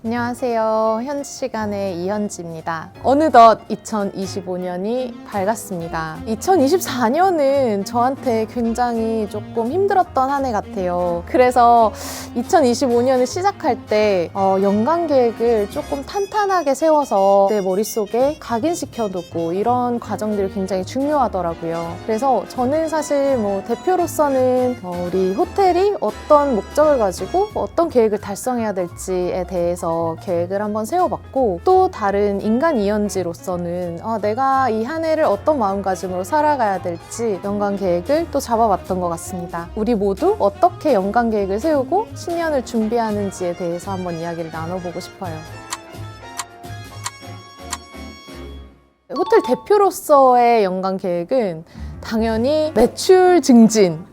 안녕하세요. 현지 시간의 이현지입니다. 어느덧 2025년이 밝았습니다. 2024년은 저한테 굉장히 조금 힘들었던 한 해 같아요. 그래서 2025년을 시작할 때 연간 계획을 조금 탄탄하게 세워서 내 머릿속에 각인시켜두고 이런 과정들이 굉장히 중요하더라고요. 그래서 저는 사실 대표로서는 우리 호텔이 어떤 목적을 가지고 어떤 계획을 달성해야 될지에 대해서 계획을 한번 세워봤고, 또 다른 인간 이현지로서는 내가 이 한 해를 어떤 마음가짐으로 살아가야 될지 연간 계획을 또 잡아봤던 것 같습니다. 우리 모두 어떻게 연간 계획을 세우고 신년을 준비하는지에 대해서 한번 이야기를 나눠보고 싶어요. 호텔 대표로서의 연간 계획은 당연히 매출 증진,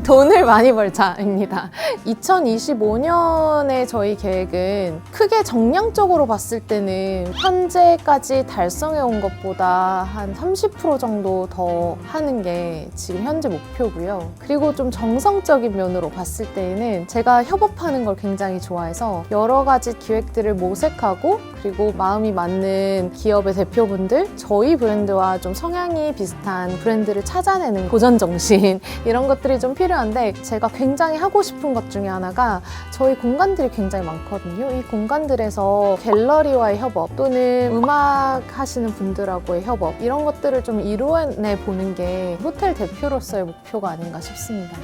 돈을 많이 벌자입니다. 2025년에 저희 계획은 크게 정량적으로 봤을 때는 현재까지 달성해 온 것보다 한 30% 정도 더 하는 게 지금 현재 목표고요. 그리고 좀 정성적인 면으로 봤을 때에는 제가 협업하는 걸 굉장히 좋아해서 여러 가지 기획들을 모색하고, 그리고 마음이 맞는 기업의 대표분들, 저희 브랜드와 좀 성향이 비슷한 브랜드를 찾아내는 도전정신, 이런 것들이 좀 필요한데, 제가 굉장히 하고 싶은 것 중에 하나가 저희 공간들이 굉장히 많거든요. 이 공간들에서 갤러리와의 협업 또는 음악 하시는 분들하고의 협업, 이런 것들을 좀 이루어내 보는 게 호텔 대표로서의 목표가 아닌가 싶습니다.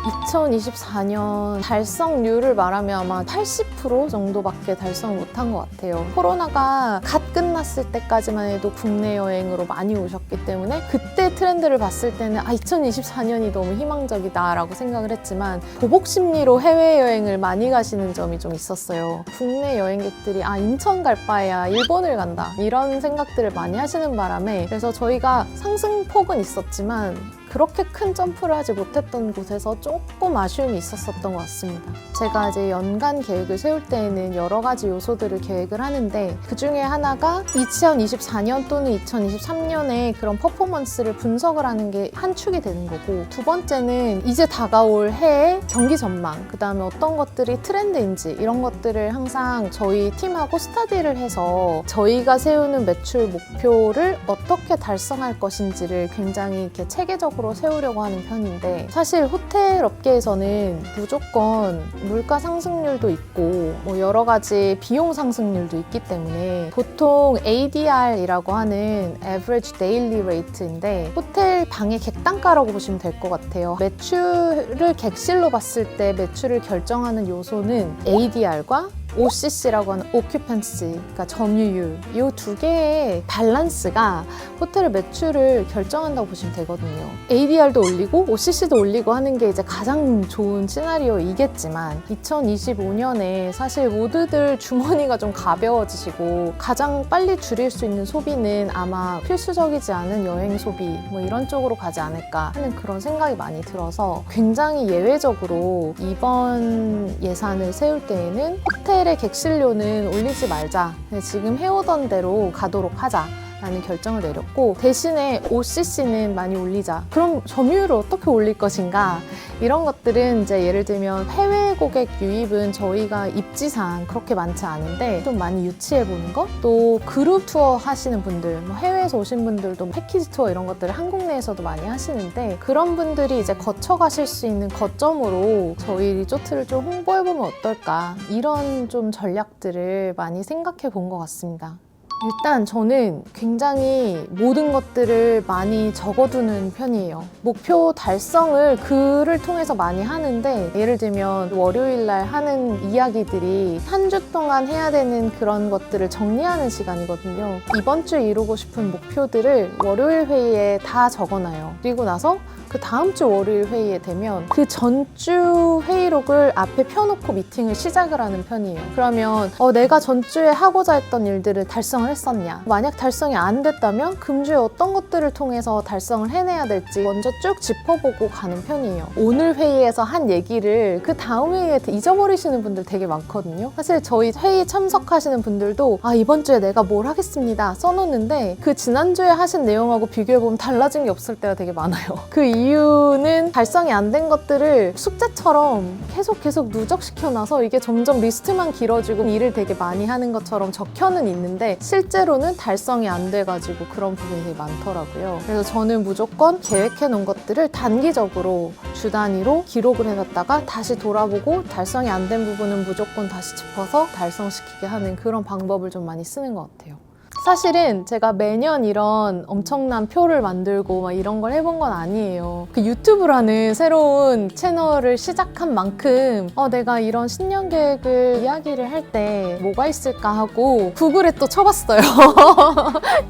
2024년 달성률을 말하면 아마 80% 정도밖에 달성 못한 것 같아요. 코로나가 갓 끝났을 때까지만 해도 국내 여행으로 많이 오셨기 때문에 그때 트렌드를 봤을 때는 2024년이 너무 희망적이다 라고 생각을 했지만, 보복 심리로 해외여행을 많이 가시는 점이 좀 있었어요. 국내 여행객들이 인천 갈 바에야 일본을 간다, 이런 생각들을 많이 하시는 바람에, 그래서 저희가 상승폭은 있었지만 그렇게 큰 점프를 하지 못했던 곳에서 조금 아쉬움이 있었던 것 같습니다. 제가 이제 연간 계획을 세울 때에는 여러 가지 요소들을 계획을 하는데, 그 중에 하나가 2024년 또는 2023년에 그런 퍼포먼스를 분석을 하는 게 한 축이 되는 거고, 두 번째는 이제 다가올 해의 경기 전망, 그 다음에 어떤 것들이 트렌드인지, 이런 것들을 항상 저희 팀하고 스터디를 해서 저희가 세우는 매출 목표를 어떻게 달성할 것인지를 굉장히 이렇게 체계적으로 세우려고 하는 편인데, 사실 호텔 업계에서는 무조건 물가 상승률도 있고 여러 가지 비용 상승률도 있기 때문에 보통 ADR이라고 하는 Average Daily Rate인데, 호텔 방의 객단가라고 보시면 될 것 같아요. 매출을 객실로 봤을 때 매출을 결정하는 요소는 ADR과 OCC라고 하는 Occupancy, 그러니까 점유율, 이 두 개의 밸런스가 호텔의 매출을 결정한다고 보시면 되거든요. ADR도 올리고 OCC도 올리고 하는 게 이제 가장 좋은 시나리오이겠지만, 2025년에 사실 모두들 주머니가 좀 가벼워지시고 가장 빨리 줄일 수 있는 소비는 아마 필수적이지 않은 여행 소비, 이런 쪽으로 가지 않을까 하는 그런 생각이 많이 들어서, 굉장히 예외적으로 이번 예산을 세울 때에는 호텔의 객실료는 올리지 말자, 지금 해오던 대로 가도록 하자 라는 결정을 내렸고, 대신에 OCC는 많이 올리자. 그럼 점유율을 어떻게 올릴 것인가? 이런 것들은 이제 예를 들면 해외 고객 유입은 저희가 입지상 그렇게 많지 않은데 좀 많이 유치해보는 것? 또 그룹 투어 하시는 분들, 해외에서 오신 분들도 패키지 투어 이런 것들을 한국 내에서도 많이 하시는데, 그런 분들이 이제 거쳐가실 수 있는 거점으로 저희 리조트를 좀 홍보해보면 어떨까? 이런 좀 전략들을 많이 생각해 본 것 같습니다. 일단 저는 굉장히 모든 것들을 많이 적어두는 편이에요. 목표 달성을 글을 통해서 많이 하는데, 예를 들면 월요일날 하는 이야기들이 한 주 동안 해야 되는 그런 것들을 정리하는 시간이거든요. 이번 주에 이루고 싶은 목표들을 월요일 회의에 다 적어놔요. 그리고 나서 그 다음 주 월요일 회의에 되면 그 전주 회의록을 앞에 펴놓고 미팅을 시작을 하는 편이에요. 그러면 내가 전주에 하고자 했던 일들을 달성을 했었냐, 만약 달성이 안 됐다면 금주에 어떤 것들을 통해서 달성을 해내야 될지 먼저 쭉 짚어보고 가는 편이에요. 오늘 회의에서 한 얘기를 그 다음 회의에 잊어버리시는 분들 되게 많거든요. 사실 저희 회의 참석하시는 분들도 이번 주에 내가 뭘 하겠습니다 써놓는데, 그 지난주에 하신 내용하고 비교해보면 달라진 게 없을 때가 되게 많아요. 그 이유는 달성이 안 된 것들을 숙제처럼 계속 누적시켜놔서 이게 점점 리스트만 길어지고 일을 되게 많이 하는 것처럼 적혀는 있는데 실제로는 달성이 안 돼가지고 그런 부분이 되게 많더라고요. 그래서 저는 무조건 계획해 놓은 것들을 단기적으로 주 단위로 기록을 해놨다가 다시 돌아보고 달성이 안 된 부분은 무조건 다시 짚어서 달성시키게 하는 그런 방법을 좀 많이 쓰는 것 같아요. 사실은 제가 매년 이런 엄청난 표를 만들고 막 이런 걸 해본 건 아니에요. 그 유튜브라는 새로운 채널을 시작한 만큼 내가 이런 신년 계획을 이야기를 할 때 뭐가 있을까 하고 구글에 또 쳐봤어요.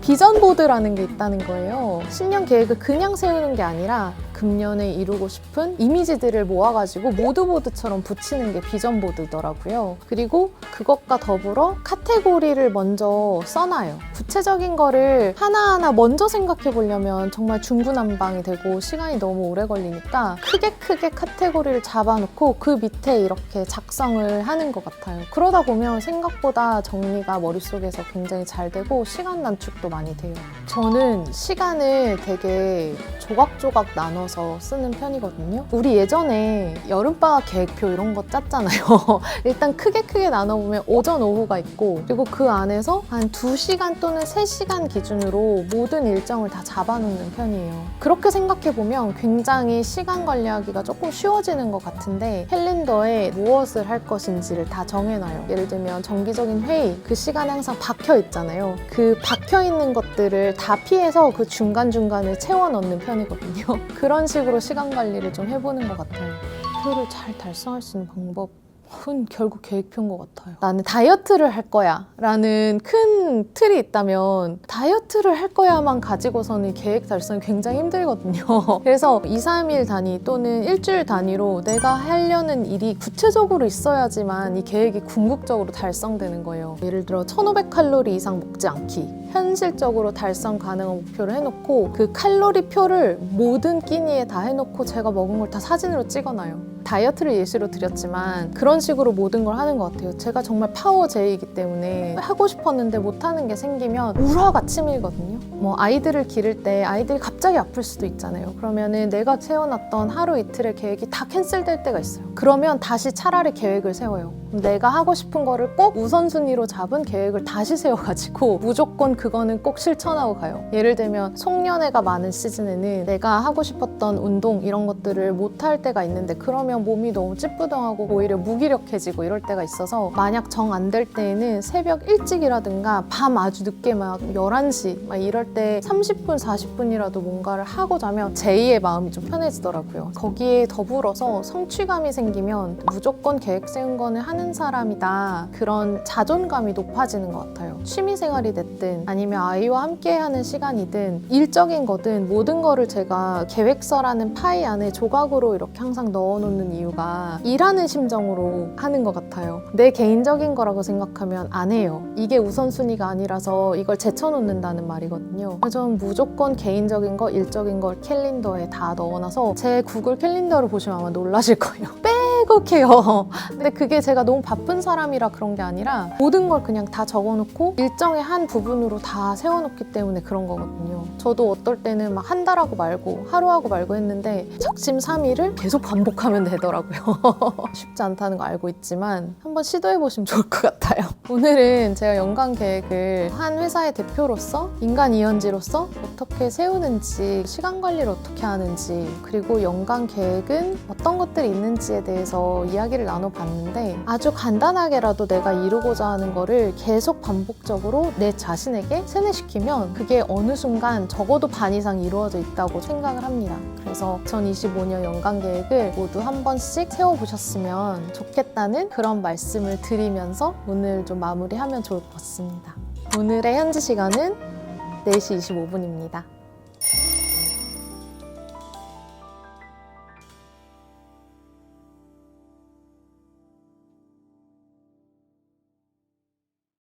비전 보드라는 게 있다는 거예요. 신년 계획을 그냥 세우는 게 아니라 금년에 이루고 싶은 이미지들을 모아가지고 모드보드처럼 붙이는 게 비전 보드더라고요. 그리고 그것과 더불어 카테고리를 먼저 써놔요. 구체적인 거를 하나하나 먼저 생각해 보려면 정말 중구난방이 되고 시간이 너무 오래 걸리니까 크게 카테고리를 잡아놓고 그 밑에 이렇게 작성을 하는 것 같아요. 그러다 보면 생각보다 정리가 머릿속에서 굉장히 잘 되고 시간 단축도 많이 돼요. 저는 시간을 되게 조각조각 나눠서 쓰는 편이거든요. 우리 예전에 여름방학 계획표 이런 거 짰잖아요. 일단 크게 나눠보면 오전, 오후가 있고 그리고 그 안에서 한 2시간 또는 3시간 기준으로 모든 일정을 다 잡아놓는 편이에요. 그렇게 생각해보면 굉장히 시간 관리하기가 조금 쉬워지는 것 같은데 캘린더에 무엇을 할 것인지를 다 정해놔요. 예를 들면 정기적인 회의, 그 시간에 항상 박혀있잖아요. 그 박혀있는 것들을 다 피해서 그 중간중간을 채워넣는 편이거든요. 그런 식으로 시간 관리를 좀 해보는 것 같아요. 목표를 잘 달성할 수 있는 방법은 결국 계획표인 것 같아요. 나는 다이어트를 할 거야 라는 큰 틀이 있다면 다이어트를 할 거야만 가지고서는 계획 달성이 굉장히 힘들거든요. 그래서 2, 3일 단위 또는 일주일 단위로 내가 하려는 일이 구체적으로 있어야지만 이 계획이 궁극적으로 달성되는 거예요. 예를 들어 1500칼로리 이상 먹지 않기, 현실적으로 달성 가능한 목표를 해놓고 그 칼로리 표를 모든 끼니에 다 해놓고 제가 먹은 걸 다 사진으로 찍어놔요. 다이어트를 예시로 드렸지만 그런 식으로 모든 걸 하는 것 같아요. 제가 정말 파워제이이기 때문에 하고 싶었는데 못하는 게 생기면 울화가치밀거든요. 뭐 아이들을 기를 때 아이들이 갑자기 아플 수도 있잖아요. 그러면은 내가 세워놨던 하루 이틀의 계획이 다 캔슬될 때가 있어요. 그러면 다시 차라리 계획을 세워요. 내가 하고 싶은 거를 꼭 우선순위로 잡은 계획을 다시 세워가지고 무조건 그거는 꼭 실천하고 가요. 예를 들면 송년회가 많은 시즌에는 내가 하고 싶었던 운동 이런 것들을 못할 때가 있는데 그러면 몸이 너무 찌뿌둥하고 오히려 무기력해지고 이럴 때가 있어서 만약 정 안 될 때에는 새벽 일찍이라든가 밤 아주 늦게 막 11시 막 이럴 때 30분, 40분이라도 뭔가를 하고 자면 제2의 마음이 좀 편해지더라고요. 거기에 더불어서 성취감이 생기면 무조건 계획 세운 거는 하는 사람이다. 그런 자존감이 높아지는 것 같아요. 취미생활이 됐든 아니면 아이와 함께 하는 시간이든 일적인 거든 모든 거를 제가 계획서라는 파이 안에 조각으로 이렇게 항상 넣어놓는 이유가 일하는 심정으로 하는 것 같아요. 내 개인적인 거라고 생각하면 안 해요. 이게 우선순위가 아니라서 이걸 제쳐놓는다는 말이거든요. 저는 무조건 개인적인 거, 일적인 걸 캘린더에 다 넣어놔서 제 구글 캘린더를 보시면 아마 놀라실 거예요. 빼곡해요. 근데 그게 제가 너무 바쁜 사람이라 그런 게 아니라 모든 걸 그냥 다 적어놓고 일정의 한 부분으로 다 세워놓기 때문에 그런 거거든요. 저도 어떨 때는 막 한 달하고 말고 하루하고 말고 했는데 작심 3일을 계속 반복하면 되더라고요. 쉽지 않다는 거 알고 있지만 한번 시도해보시면 좋을 것 같아요. 오늘은 제가 연간 계획을 한 회사의 대표로서 인간 이현지로서 어떻게 세우는지 시간 관리를 어떻게 하는지 그리고 연간 계획은 어떤 것들이 있는지에 대해서 이야기를 나눠봤는데 아주 간단하게라도 내가 이루고자 하는 거를 계속 반복적으로 내 자신에게 세뇌시키면 그게 어느 순간 적어도 반 이상 이루어져 있다고 생각을 합니다. 그래서 2025년 연간 계획을 모두 한 번씩 세워보셨으면 좋겠다는 그런 말씀을 드리면서 오늘 좀 마무리하면 좋을 것 같습니다. 오늘의 현지 시간은 4시 25분입니다.